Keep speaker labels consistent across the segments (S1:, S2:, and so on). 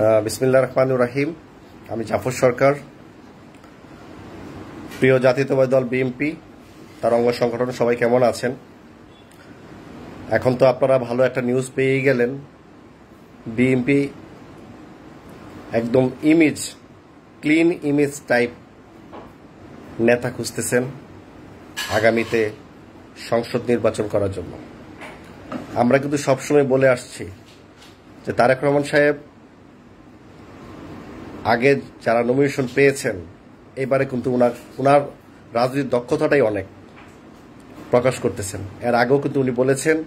S1: বিসমিল্লাহির রহমানির রহিম। আমি জাফর সরকার। প্রিয় জাতীয়তাবাদী দল বিএনপি, তার অঙ্গ সংগঠন সবাই কেমন আছেন? এখন তো আপনারা ভালো একটা নিউজ পেয়ে গেলেন। বিএনপি একদম ক্লিন ইমেজ টাইপ নেতা খুঁজতেছেন আগামীতে সংসদ নির্বাচন করার জন্য। আমরা কিন্তু সবসময় বলে আসছি যে তারেক রহমান সাহেব আগে যারা নমিনেশন পেয়েছেন, এবারে কিন্তু উনার রাজনৈতিক দক্ষতাটাই অনেক প্রকাশ করতেছেন। এর আগেও কিন্তু উনি বলেছেন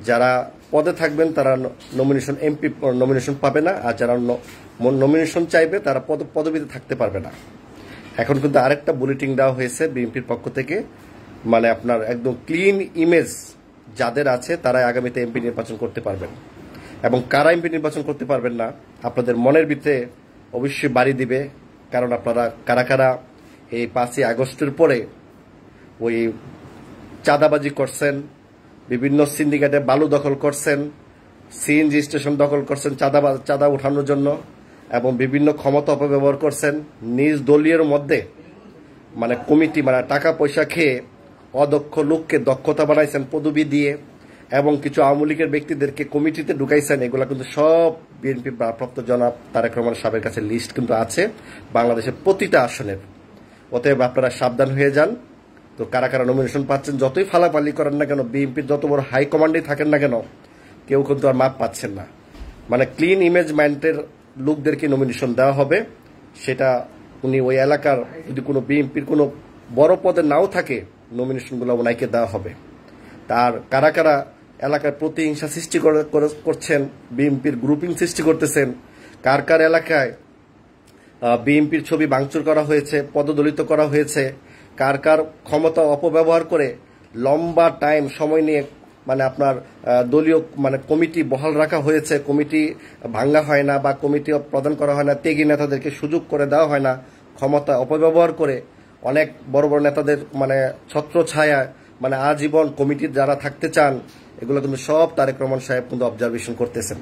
S1: যারা পদে থাকবেন তারা এমপি নমিনেশন পাবে না, আর যারা নমিনেশন চাইবে তারা পদবিতে থাকতে পারবে না। এখন কিন্তু আরেকটা বুলেটিন দেওয়া হয়েছে বিএনপির পক্ষ থেকে, মানে আপনার একদম ক্লিন ইমেজ যাদের আছে তারাই আগামীতে এমপি নির্বাচন করতে পারবেন। এবং কারা এমপি নির্বাচন করতে পারবেন না, আপনাদের মনের ভিতরে অবশ্যই বাড়ি দিবে। কারণ আপনারা কারা এই 5ই আগস্টের পরে ওই চাঁদাবাজি করছেন, বিভিন্ন সিন্ডিকেটে বালু দখল করছেন, সিএনজি স্টেশন দখল করছেন চাঁদা উঠানোর জন্য, এবং বিভিন্ন ক্ষমতা অপব্যবহার করছেন নিজ দলীয়ের মধ্যে, মানে কমিটি, মানে টাকা পয়সা খেয়ে অদক্ষ লোককে দক্ষতা বানাইছেন পদবি দিয়ে, এবং কিছু আওয়ামী লীগের ব্যক্তিদেরকে কমিটিতে ঢুকাইছেন। এগুলো কিন্তু সব বিএনপি ভারপ্রাপ্ত জনাব তারেক রহমান সাহেবের কাছে লিস্ট কিন্তু আছে বাংলাদেশের প্রতিটা আসনের। অতএব আপনারা সাবধান হয়ে যান। তো কারা নমিনেশন পাচ্ছেন, যতই ফালাফালি করেন না কেন, বিএনপির যত বড় হাইকমান্ডেই থাকেন না কেন, কেউ কিন্তু আর মাপ পাচ্ছেন না। মানে ক্লিন ইমেজ মাইন্ডের লোকদেরকে নমিনেশন দেওয়া হবে। সেটা উনি ওই এলাকার যদি কোনো বিএনপির কোনো বড় পদে নাও থাকে, নমিনেশনগুলো ওনাকে দেওয়া হবে। তার কারা এলাকায় প্রতিহিংসা সৃষ্টি করছেন, বিএনপির গ্রুপিং সৃষ্টি করতেছেন, কার এলাকায় বিএনপির ছবি ভাঙচুর করা হয়েছে, পদদলিত করা হয়েছে, কার ক্ষমতা অপব্যবহার করে লম্বা টাইম সময় নিয়ে মানে আপনার দলীয় মানে কমিটি বহাল রাখা হয়েছে, কমিটি ভাঙ্গা হয় না বা কমিটি প্রদান করা হয় না, ত্যাগী নেতাদেরকে সুযোগ করে দেওয়া হয় না, ক্ষমতা অপব্যবহার করে অনেক বড় বড় নেতাদের মানে ছত্রছায়া মানে আজীবন কমিটির যারা থাকতে চান, এগুলো কিন্তু সব তারেক রহমান সাহেব কিন্তু অবজারভেশন করতেছেন।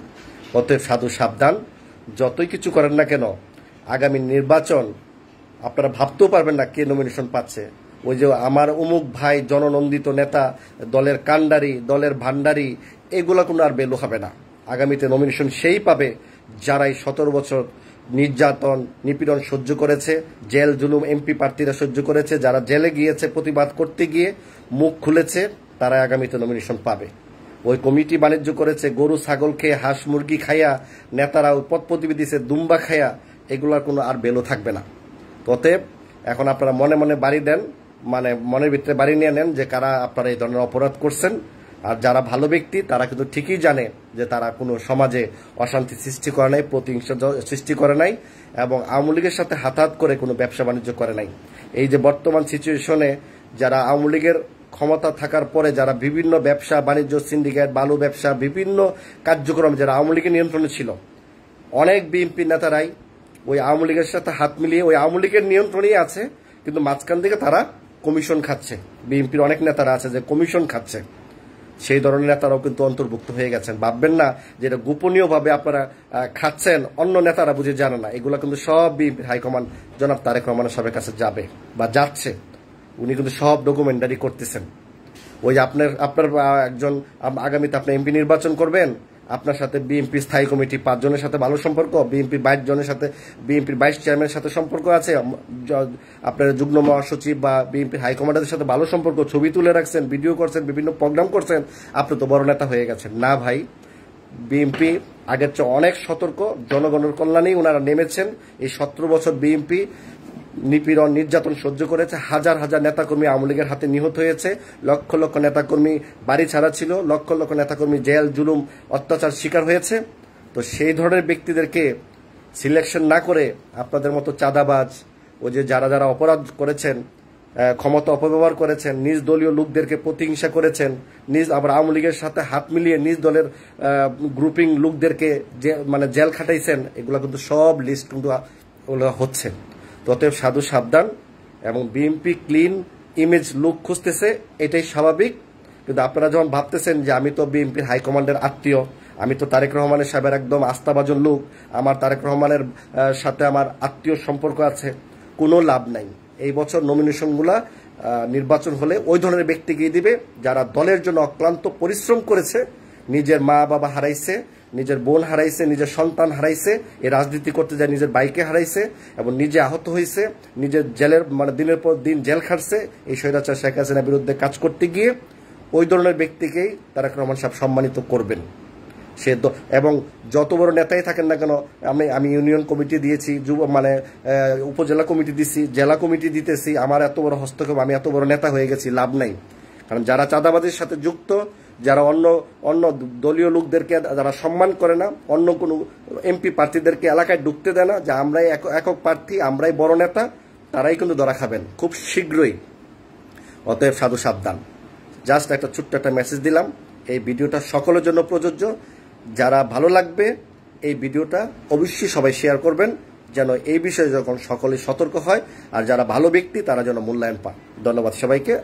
S1: অতএব সাবধান, যতই কিছু করেন না কেন, আগামী নির্বাচন আপনারা ভাবতেও পারবেন না কে নমিনেশন পাচ্ছে। ওই যে আমার অমুক ভাই জননন্দিত নেতা, দলের কাণ্ডারি, দলের ভান্ডারি, এগুলো কোনো আর বেলু হবে না। আগামীতে নমিনেশন সেই পাবে যারাই 17 বছর নির্যাতন নিপীড়ন সহ্য করেছে, জেল জুলুম এমপি প্রার্থীরা সহ্য করেছে, যারা জেলে গিয়েছে প্রতিবাদ করতে গিয়ে মুখ খুলেছে, তারা আগামীতে নমিনেশন পাবে। ওই কমিটি বাণিজ্য করেছে গরু ছাগল খেয়ে, হাঁস মুরগি খাইয়া, নেতারা পদ পদবি দিয়েছে দুম্বা খাইয়া, এগুলোর কোনো আর বেলো থাকবে না। অতএব এখন আপনারা মনে মনে বাড়ি দেন, মানে মনের ভিতরে বাড়ি নিয়ে নেন যে কারা আপনারা এই ধরনের অপরাধ করছেন। আর যারা ভালো ব্যক্তি তারা কিন্তু ঠিকই জানে যে তারা কোনো সমাজে অশান্তি সৃষ্টি করে নাই, প্রতিহিংসা সৃষ্টি করে নাই, এবং আওয়ামী লীগের সাথে হাতাহাত করে কোনো ব্যবসা বাণিজ্য করে নাই। এই যে বর্তমান সিচুয়েশনে যারা আওয়ামী লীগের ক্ষমতা থাকার পরে যারা বিভিন্ন ব্যবসা বাণিজ্য, সিন্ডিকেট, বালু ব্যবসা, বিভিন্ন কার্যক্রম যারা আওয়ামী লীগের নিয়ন্ত্রণে ছিল, অনেক বিএনপি নেতারাই ওই আওয়ামী লীগের সাথে হাত মিলিয়ে ওই আওয়ামী লীগের নিয়ন্ত্রণেই আছে, কিন্তু মাঝখান থেকে তারা কমিশন খাচ্ছে। বিএনপির অনেক নেতারা আছে যে কমিশন খাচ্ছে, সেই ধরনের নেতারাও কিন্তু অন্তর্ভুক্ত হয়ে গেছেন। ভাববেন না যেটা গোপনীয়ভাবে আপনারা খাচ্ছেন, অন্য নেতারা বুঝে জানে না। এগুলো কিন্তু সব বিএনপির হাইকমান্ড জনাব তারেক রহমান সাহেবের কাছে যাবে বা যাচ্ছে। উনি কিন্তু সব ডকুমেন্টারি করতেছেন। ওই যে আপনার একজন আগামীতে আপনি এমপি নির্বাচন করবেন, আপনার সাথে বিএনপি স্থায়ী কমিটি 5 জনের সাথে ভালো সম্পর্ক, বিএনপির 22 জনের সাথে, বিএনপির 22 চেয়ারম্যানের সাথে সম্পর্ক আছে, আপনার যুগ্ম মহাসচিব বা বিএনপির হাইকমান্ডারের সাথে ভালো সম্পর্ক, ছবি তুলে রাখছেন, ভিডিও করছেন, বিভিন্ন প্রোগ্রাম করছেন, আপনি তো বড় নেতা হয়ে গেছেন। না ভাই, বিএনপি আগের চেয়ে অনেক সতর্ক, জনগণের কল্যাণেই ওনারা নেমেছেন। এই 17 বছর বিএনপি নিপীড়ন নির্যাতন সহ্য করেছে, হাজার হাজার নেতাকর্মী আওয়ামী লীগের হাতে নিহত হয়েছে, লক্ষ লক্ষ নেতাকর্মী বাড়ি ছাড়া ছিল, লক্ষ লক্ষ নেতাকর্মী জেল জুলুম অত্যাচার শিকার হয়েছে। তো সেই ধরনের ব্যক্তিদেরকে সিলেকশন না করে আপনাদের মতো চাঁদাবাজ, ও যে যারা অপরাধ করেছেন, ক্ষমতা অপব্যবহার করেছেন, নিজ দলীয় লোকদেরকে প্রতিহিংসা করেছেন, আবার আওয়ামী লীগের সাথে হাত মিলিয়ে নিজ দলের গ্রুপিং লোকদেরকে মানে জেল খাটাইছেন, এগুলো কিন্তু সব লিস্ট কিন্তু হচ্ছে। অতএব সাবধান। এবং বিএনপি ক্লিন ইমেজ লুক খুঁজতেছে, এটাই স্বাভাবিক। কিন্তু আপনারা যখন ভাবতেছেন যে আমি তো বিএনপির হাইকমান্ডের আত্মীয়, আমি তো তারেক রহমানের সাহেবের একদম আস্থাভাজন লোক, আমার তারেক রহমানের সাথে আমার আত্মীয় সম্পর্ক আছে, কোনো লাভ নাই। এই বছর নমিনেশনগুলা নির্বাচন হলে ওই ধরনের ব্যক্তিকেই দিবে যারা দলের জন্য অক্লান্ত পরিশ্রম করেছে, নিজের মা বাবা হারাইছে, নিজের বোন হারাইছে, নিজের সন্তান হারাইছে, এই রাজনীতি করতে যায় নিজের বাইকে হারাইছে এবং নিজে আহত হয়েছে, নিজের জেলের মানে দিনের পর দিন জেল খাটছে এই স্বৈরাচার শেখ হাসিনার বিরুদ্ধে কাজ করতে গিয়ে। ওই ধরনের ব্যক্তিকেই তারেক রহমান সাহেব সম্মানিত করবেন। সে এবং যত বড় নেতাই থাকেন না কেন, আমি ইউনিয়ন কমিটি দিয়েছি, উপজেলা কমিটি দিছি, জেলা কমিটি দিতেছি, আমার এত বড় হস্তক্ষেপ, আমি এত বড় নেতা হয়ে গেছি, লাভ নাই। কারণ যারা চাঁদাবাজির সাথে যুক্ত, যারা অন্য দলীয় লোকদেরকে যারা সম্মান করে না, অন্য কোনো এমপি প্রার্থীদেরকে এলাকায় ঢুকতে দেয় না, যে আমরাই একক প্রার্থী, আমরাই বড় নেতা, তারাই কিন্তু ধরা খাবেন খুব শীঘ্রই। অতএব সাধু সাবধান। জাস্ট একটা ছোট্ট একটা মেসেজ দিলাম। এই ভিডিওটা সকলের জন্য প্রযোজ্য। যারা ভালো লাগবে এই ভিডিওটা অবশ্যই সবাই শেয়ার করবেন, যেন এই বিষয়ে যখন সকলে সতর্ক হয়, আর যারা ভালো ব্যক্তি তারা যেন মূল্যায়ন পায়। ধন্যবাদ সবাইকে।